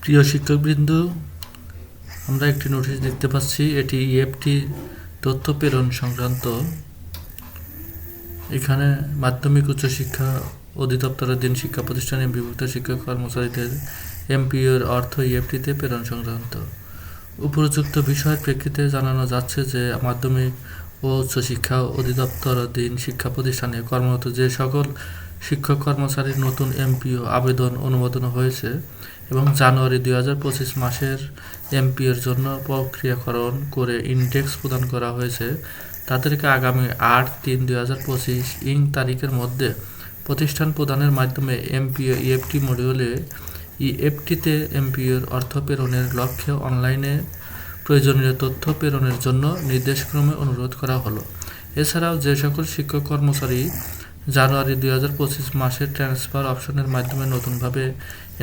প্রিয় শিক্ষকবৃন্দ, আমরা একটি নোটিশ দেখতে পাচ্ছি। এটি ইএফটি তথ্য প্রেরণ সংক্রান্ত। এখানে মাধ্যমিক উচ্চশিক্ষা অধিদপ্তরাধীন শিক্ষা প্রতিষ্ঠানে বিভক্ত শিক্ষক কর্মচারীদের এমপিওর অর্থ ইএফটিতে প্রেরণ সংক্রান্ত উপযুক্ত বিষয়ের প্রেক্ষিতে জানানো যাচ্ছে যে মাধ্যমিক ও উচ্চশিক্ষা অধিদপ্তরাধীন শিক্ষা প্রতিষ্ঠানে কর্মরত যে সকল শিক্ষক কর্মচারীর নতুন এমপিও আবেদন অনুমোদন হয়েছে এবং জানুয়ারি 2025 মাসের এমপিওর জন্য প্রক্রিয়াকরণ করে ইনডেক্স প্রদান করা হয়েছে, তাদেরকে আগামী 8/3/2025 তারিখের মধ্যে প্রতিষ্ঠান প্রদানের মাধ্যমে এমপিও ইএফটি মডিউলে ইএফটিতে এমপিওর অর্থ প্রেরণের লক্ষ্যে অনলাইনে প্রয়োজনীয় তথ্য প্রেরণের জন্য নির্দেশক্রমে অনুরোধ করা হলো। এছাড়াও যে সকল শিক্ষক কর্মচারী জানুয়ারি 2025 মাসের ট্রান্সফার অপশনের মাধ্যমে নতুনভাবে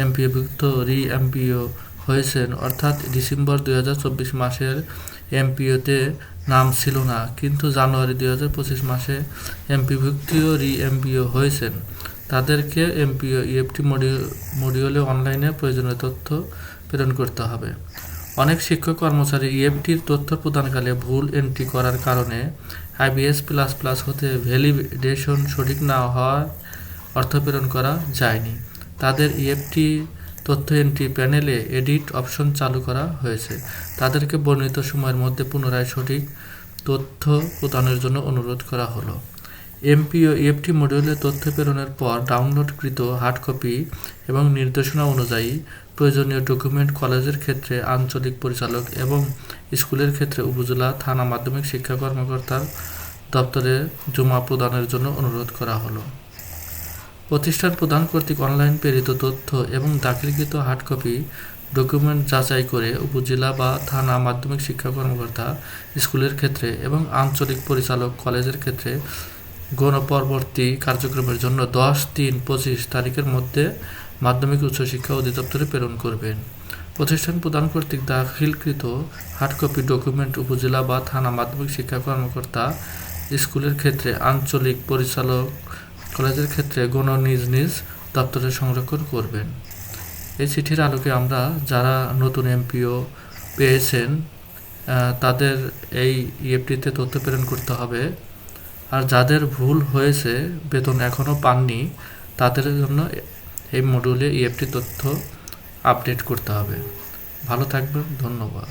এমপিওভুক্ত রি-এমপিও হয়েছেন, অর্থাৎ ডিসেম্বর 2024 মাসের এমপিওতে নাম ছিল না কিন্তু জানুয়ারি 2025 মাসে এমপিভুক্ত রি-এমপিও হয়েছেন, তাদেরকে এমপিও ইএফটি মডিউলে অনলাইনে প্রয়োজনীয় তথ্য প্রেরণ করতে হবে। অনেক শিক্ষক কর্মচারী ইএফটির তথ্য প্রদানকালে ভুল এন্ট্রি করার কারণে IBS++ হতে ভ্যালিডেশন সঠিক না হওয়ার অর্থ প্রেরণ করা যায়নি। তাদের ইএফটি তথ্য এন্ট্রি প্যানেলে এডিট অপশন চালু করা হয়েছে। তাদেরকে বর্ণিত সময়ের মধ্যে পুনরায় সঠিক তথ্য প্রদানের জন্য অনুরোধ করা হলো। এমপিও ইএফটি মডিউলে তথ্য প্রেরণের পর ডাউনলোডকৃত হার্ড কপি এবং নির্দেশনা অনুযায়ী প্রয়োজনীয় ডকুমেন্ট কলেজের ক্ষেত্রে আঞ্চলিক পরিচালক এবং স্কুলের ক্ষেত্রে উপজেলা থানা মাধ্যমিক শিক্ষা কর্মকর্তার দপ্তরে জমা প্রদানের জন্য অনুরোধ করা হলো। প্রতিষ্ঠান প্রদান কর্তৃক অনলাইন প্রেরিত তথ্য এবং দাখিলকৃত হার্ড কপি ডকুমেন্ট যাচাই করে উপজেলা বা থানা মাধ্যমিক শিক্ষা কর্মকর্তা স্কুলের ক্ষেত্রে এবং আঞ্চলিক পরিচালক কলেজের ক্ষেত্রে গণপরবর্তী কার্যক্রমের জন্য 10/3/25 তারিখের মধ্যে মাধ্যমিক উচ্চশিক্ষা অধিদপ্তরে প্রেরণ করবেন। প্রতিষ্ঠান প্রদান কর্তৃক দাখিলকৃত হার্ড কপি ডকুমেন্ট উপজেলা বা থানা মাধ্যমিক শিক্ষা কর্মকর্তা স্কুলের ক্ষেত্রে আঞ্চলিক পরিচালক কলেজের ক্ষেত্রে নিজ নিজ দপ্তরে সংরক্ষণ করবেন। এই চিঠির আলোকে আমরা যারা নতুন এমপিও পেয়েছেন তাদের এই ইএফটিতে তথ্য প্রেরণ করতে হবে, আর যাদের ভুল হয়েছে বেতন এখনও পাননি তাদের জন্য এই মডিউলে ইএফটি তথ্য আপডেট করতে হবে। ভালো থাকবেন, ধন্যবাদ।